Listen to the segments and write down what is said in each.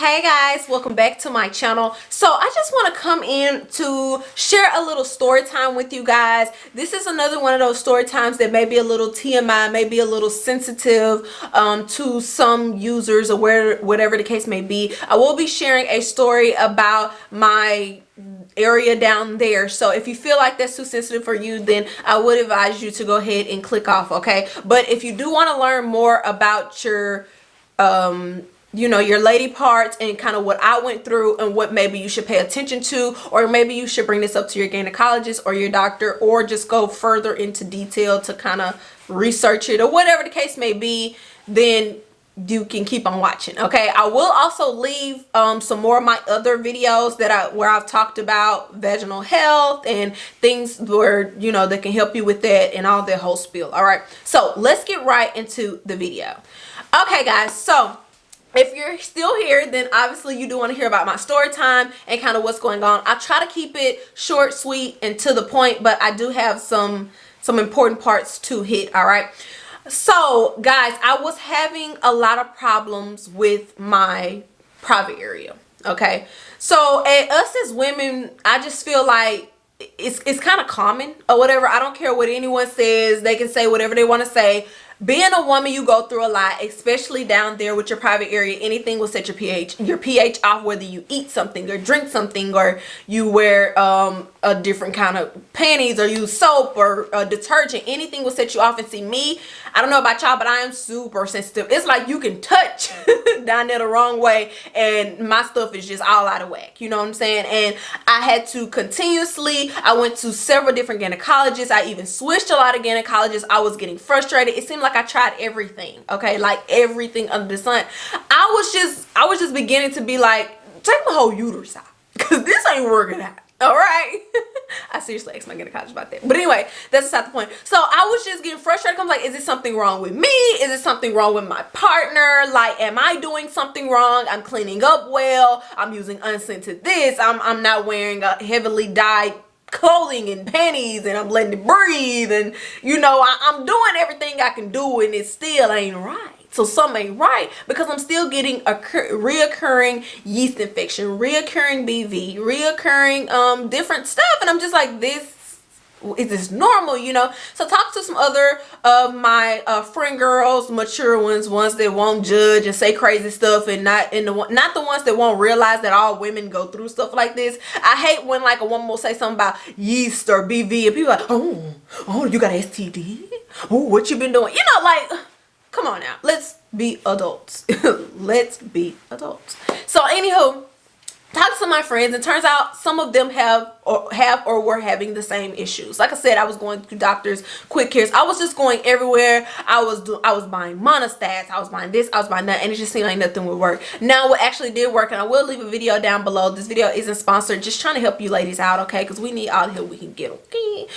Hey guys, welcome back to my channel. So I just want to come in to share a little story time with you guys. This is another one of those story times that may be a little TMI, may be a little sensitive to some users or whatever the case may be. I will be sharing a story about my area down there, so if you feel like that's too sensitive for you, then I would advise you to go ahead and click off, okay? But if you do want to learn more about your your lady parts and kind of what I went through and what maybe you should pay attention to, or maybe you should bring this up to your gynecologist or your doctor, or just go further into detail to kind of research it or whatever the case may be, then you can keep on watching, okay? I will also leave some more of my other videos where I've talked about vaginal health and things where that can help you with that and all that whole spiel. All right, so let's get right into the video. Okay guys, so if you're still here, then obviously you do want to hear about my story time and kind of what's going on. I try to keep it short, sweet, and to the point, but I do have some important parts to hit. All right, so guys, I was having a lot of problems with my private area. Okay, so us as women, I just feel like it's kind of common or whatever. I don't care what anyone says. They can say whatever they want to say. Being a woman, you go through a lot, especially down there with your private area. Anything will set your pH off, whether you eat something or drink something, or you wear a different kind of panties, or use soap or detergent. Anything will set you off. And see, me, I don't know about y'all, but I am super sensitive. It's like you can touch down there the wrong way and my stuff is just all out of whack. You know what I'm saying? And I had to continuously, I went to several different gynecologists. I even switched a lot of gynecologists. I was getting frustrated. It seemed like I tried everything, okay, like everything under the sun. I was just beginning to be like, take my whole uterus out, because this ain't working out. All right. I seriously asked my gynecologist about that, but anyway, that's not the point. So I was just getting frustrated. I'm like, is it something wrong with me? Is it something wrong with my partner? Like, am I doing something wrong? I'm cleaning up well, I'm using unscented this, I'm not wearing a heavily dyed clothing and panties, and I'm letting it breathe, and I'm doing everything I can do, and it still ain't right. So something ain't right, because I'm still getting a reoccurring yeast infection, reoccurring BV, reoccurring different stuff, and I'm just like, is this normal? So talk to some other of my friend girls, mature ones that won't judge and say crazy stuff, and not the ones that won't realize that all women go through stuff like this. I hate when like a woman will say something about yeast or BV and people are like, oh, you got STD? Oh, what you been doing? Like, come on now, let's be adults. Let's be adults. So anywho, talked to my friends, and turns out some of them have or were having the same issues. Like I said, I was going to doctors, quick cares. I was just going everywhere. I was buying monostats, I was buying this, I was buying that, and it just seemed like nothing would work. Now what actually did work, and I will leave a video down below. This video isn't sponsored, just trying to help you ladies out, okay? Because we need all the help we can get, okay?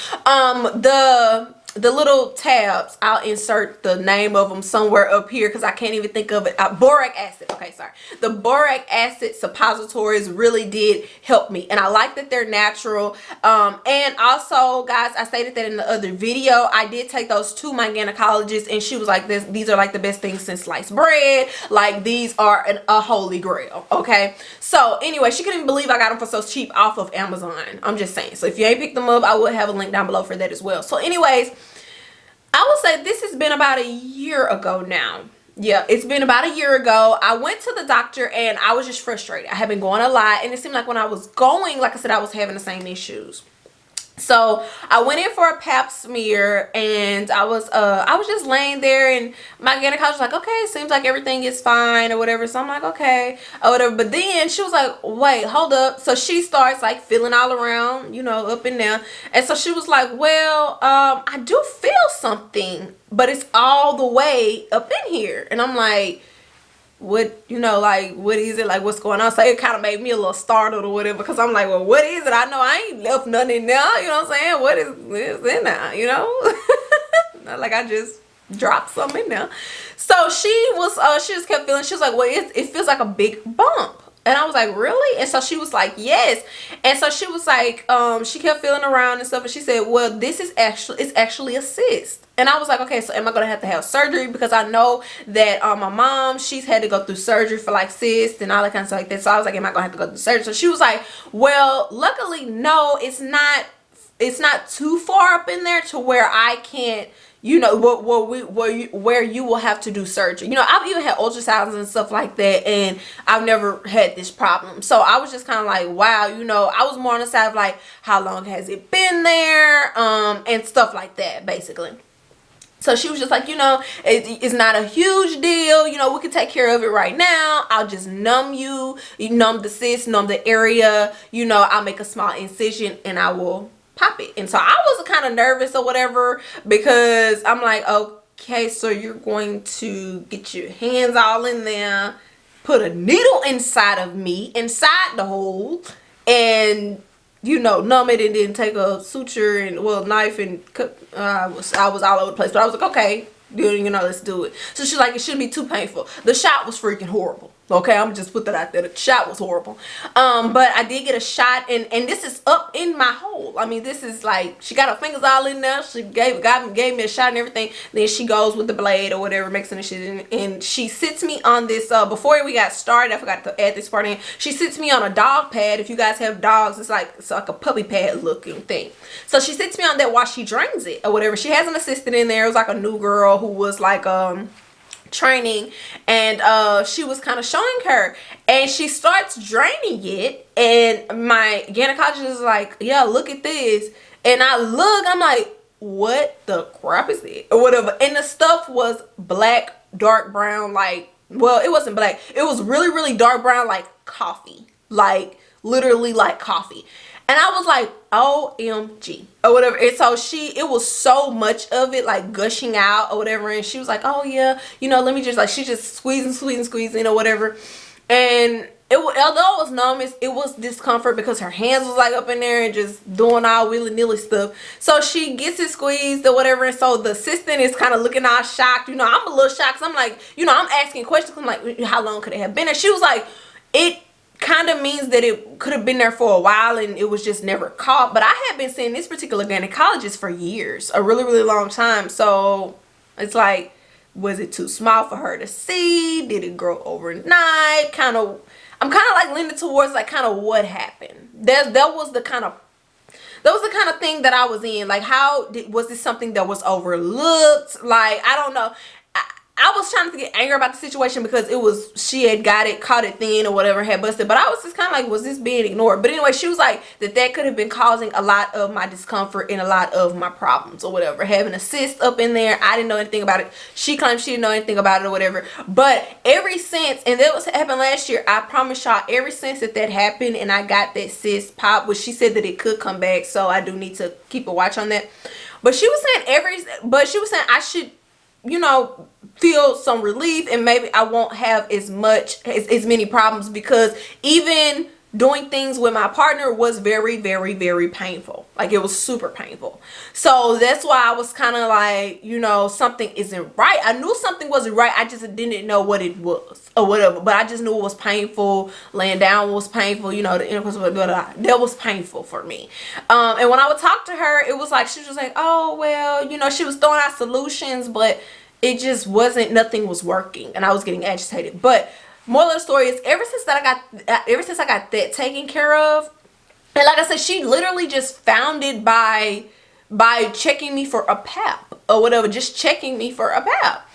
The little tabs, I'll insert the name of them somewhere up here because I can't even think of it. Boric acid. Okay, sorry. The boric acid suppositories really did help me, and I like that they're natural. And also, guys, I stated that in the other video, I did take those to my gynecologist, and she was like, these are like the best things since sliced bread. Like, these are a holy grail, okay? So anyway, she couldn't even believe I got them for so cheap off of Amazon. I'm just saying. So if you ain't picked them up, I will have a link down below for that as well. So anyways, I will say this has been about a year ago now. Yeah, it's been about a year ago. I went to the doctor and I was just frustrated. I had been going a lot, and it seemed like when I was going, like I said, I was having the same issues. So I went in for a pap smear, and I was just laying there, and my gynecologist was like, okay, seems like everything is fine or whatever. So I'm like, okay, or whatever. But then she was like, wait, hold up. So she starts like feeling all around, up and down. And so she was like, well, I do feel something, but it's all the way up in here. And I'm like, what, like, what is it? Like, what's going on? So it kind of made me a little startled or whatever, because I'm like, well, what is it? I know I ain't left nothing in there. You know what I'm saying? What is in there? Not like I just dropped something in there. So she just kept feeling. She was like, well, it feels like a big bump. And I was like, really? And so she was like, yes. And so she was like, she kept feeling around and stuff, and she said, well, it's actually a cyst. And I was like, okay, so am I going to have surgery? Because I know that my mom, she's had to go through surgery for like cysts and all that kind of stuff like that. So I was like, am I going to have to go through surgery? So she was like, well, luckily, no, it's not too far up in there to where I can't, you know, where you will have to do surgery. You know, I've even had ultrasounds and stuff like that, and I've never had this problem. So I was just kind of like, wow, you know, I was more on the side of like, how long has it been there, and stuff like that, basically. So she was just like, you know, it's not a huge deal. You know, we can take care of it right now. I'll just numb the cyst, numb the area. You know, I'll make a small incision and I will pop it. And so I was kind of nervous or whatever, because I'm like, okay, so you're going to get your hands all in there, put a needle inside of me, inside the hole, and, you know, numb it, and then take a suture and, well, knife and cut. I was all over the place, but I was like, okay, you know, let's do it. So she's like, it shouldn't be too painful. The shot was freaking horrible. Okay, I'm just put that out there. The shot was horrible. But I did get a shot, and this is up in my hole. I mean, this is like, she got her fingers all in there. She gave me a shot and everything. Then she goes with the blade or whatever, makes an incision, and she sits me on this. Before we got started, I forgot to add this part in. She sits me on a dog pad. If you guys have dogs, it's like a puppy pad looking thing. So she sits me on that while she drains it or whatever. She has an assistant in there. It was like a new girl who was like training, and she was kind of showing her, and she starts draining it, and my gynecologist is like, yeah, look at this. And I look, I'm like, what the crap is it or whatever. And the stuff was black, dark brown, like, well, it wasn't black, it was really, really dark brown, like coffee, like literally like coffee. And I was like, OMG or whatever. And so it was so much of it like gushing out or whatever. And she was like, oh yeah, you know, let me just, like, she just squeezing or whatever. And although it was numb, it was discomfort because her hands was like up in there and just doing all willy-nilly stuff. So she gets it squeezed or whatever. And so the assistant is kind of looking all shocked. You know, I'm a little shocked. So I'm like, you know, I'm asking questions. I'm like, how long could it have been? And she was like, it kind of means that it could have been there for a while and it was just never caught. But I had been seeing this particular gynecologist for years, a really, really long time. So it's like, was it too small for her to see? Did it grow overnight? I'm kind of like leaning towards like kind of what happened. That was the kind of thing that I was in. Like, was this something that was overlooked? Like, I don't know. I was trying to get angry about the situation because she had caught it thin or whatever, had busted. But I was just kind of like, was this being ignored? But anyway, she was like that could have been causing a lot of my discomfort and a lot of my problems or whatever. Having a cyst up in there, I didn't know anything about it. She claimed she didn't know anything about it or whatever. But ever since, and that was happened last year, I promise y'all, ever since that happened and I got that cyst pop, which she said that it could come back, so I do need to keep a watch on that. But she was saying I should, you know, feel some relief, and maybe I won't have as many problems, because even doing things with my partner was very, very, very painful. Like, it was super painful. So that's why I was kind of like, you know, something isn't right. I knew something wasn't right. I just didn't know what it was or whatever. But I just knew it was painful. Laying down was painful. You know, the intercourse, that was painful for me. And when I would talk to her, it was like, she was just like, oh, well, you know, she was throwing out solutions, but it just wasn't, nothing was working, and I was getting agitated. But moral of the story is, ever since I got that taken care of, and like I said, she literally just found it by checking me for a pap or whatever, just checking me for a pap.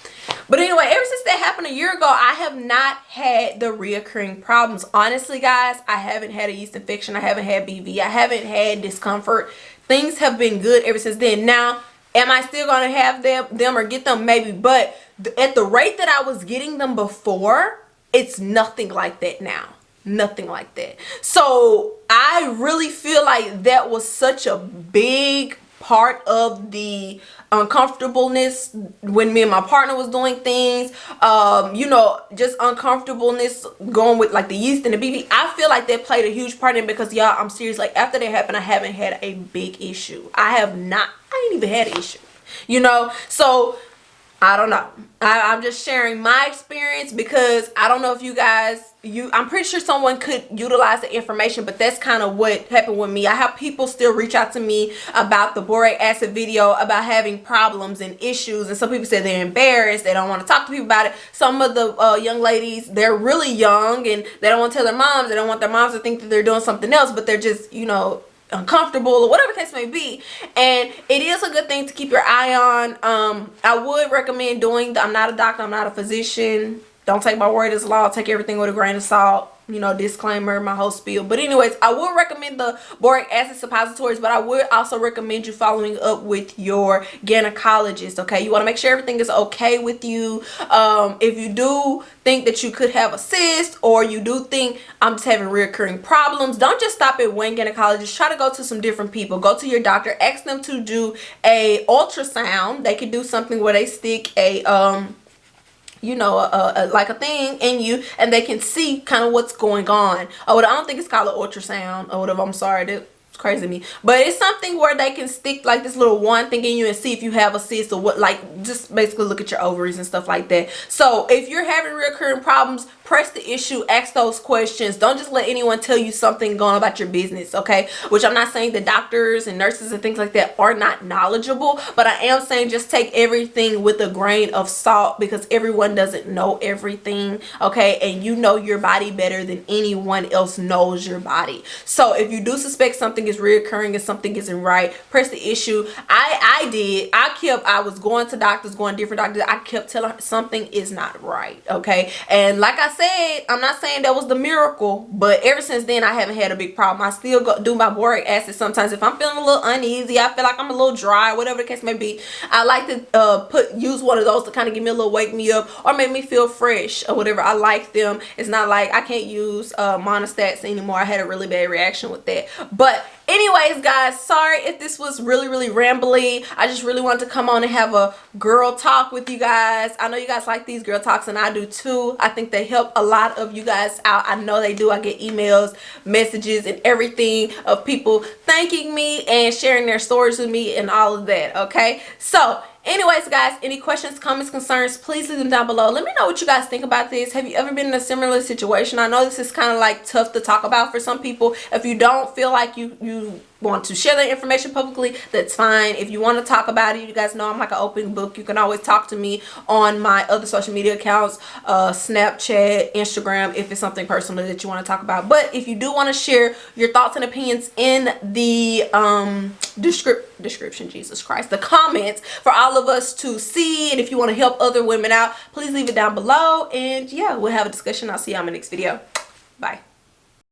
But anyway, ever since that happened a year ago, I have not had the reoccurring problems. Honestly, guys, I haven't had a yeast infection. I haven't had BV. I haven't had discomfort. Things have been good ever since then. Now, am I still going to have them or get them? Maybe. But at the rate that I was getting them before, it's nothing like that now. Nothing like that. So I really feel like that was such a big part of the uncomfortableness when me and my partner was doing things. You know, just uncomfortableness going with like the yeast and the BV. I feel like that played a huge part in it, because y'all, I'm serious, like after that happened, I haven't had a big issue. I ain't even had an issue, you know. So I don't know. I'm just sharing my experience because I don't know if you guys, I'm pretty sure someone could utilize the information, but that's kind of what happened with me. I have people still reach out to me about the boric acid video, about having problems and issues, and some people say they're embarrassed, they don't want to talk to people about it. Some of the young ladies, they're really young and they don't want to tell their moms, they don't want their moms to think that they're doing something else, but they're just, you know, uncomfortable or whatever the case may be. And it is a good thing to keep your eye on. I would recommend doing I'm not a doctor, I'm not a physician, don't take my word as law, take everything with a grain of salt, you know, disclaimer, my whole spiel. But anyways, I would recommend the boric acid suppositories, but I would also recommend you following up with your gynecologist. Okay, you want to make sure everything is okay with you. If you do think that you could have a cyst, or you do think I'm just having recurring problems, don't just stop at one gynecologist. Try to go to some different people. Go to your doctor, ask them to do a ultrasound. They could do something where they stick a you know, like a thing in you, and they can see kind of what's going on. Oh, I don't think it's called an ultrasound or whatever. I'm sorry, that's crazy to me, but it's something where they can stick like this little one thing in you and see if you have a cyst or what, like just basically look at your ovaries and stuff like that. So if you're having recurring problems, press the issue, ask those questions. Don't just let anyone tell you something going about your business, okay? Which I'm not saying that doctors and nurses and things like that are not knowledgeable, but I am saying just take everything with a grain of salt, because everyone doesn't know everything, okay? And you know your body better than anyone else knows your body. So if you do suspect something is reoccurring and something isn't right, press the issue. I was going to doctors, going different doctors. I kept telling her something is not right, okay? And like I said, I'm not saying that was the miracle, but ever since then I haven't had a big problem. I still do my boric acid sometimes if I'm feeling a little uneasy, I feel like I'm a little dry, whatever the case may be. I like to use one of those to kind of give me a little wake me up or make me feel fresh or whatever. I like them. It's not like I can't use monostats anymore. I had a really bad reaction with that. But anyways, guys, sorry if this was really rambly. I just really wanted to come on and have a girl talk with you guys. I know you guys like these girl talks, and I do too. I think they help a lot of you guys out. I know they do. I get emails, messages, and everything of people thanking me and sharing their stories with me and all of that, okay? So anyways, guys, any questions, comments, concerns, please leave them down below. Let me know what you guys think about this. Have you ever been in a similar situation? I know this is kind of like tough to talk about for some people. If you don't feel like you want to share that information publicly, that's fine. If you want to talk about it, you guys know I'm like an open book. You can always talk to me on my other social media accounts, Snapchat, Instagram, if it's something personal that you want to talk about. But if you do want to share your thoughts and opinions in the description, Jesus Christ, the comments for all of us to see, and if you want to help other women out, please leave it down below. And yeah, we'll have a discussion. I'll see you on my next video. Bye.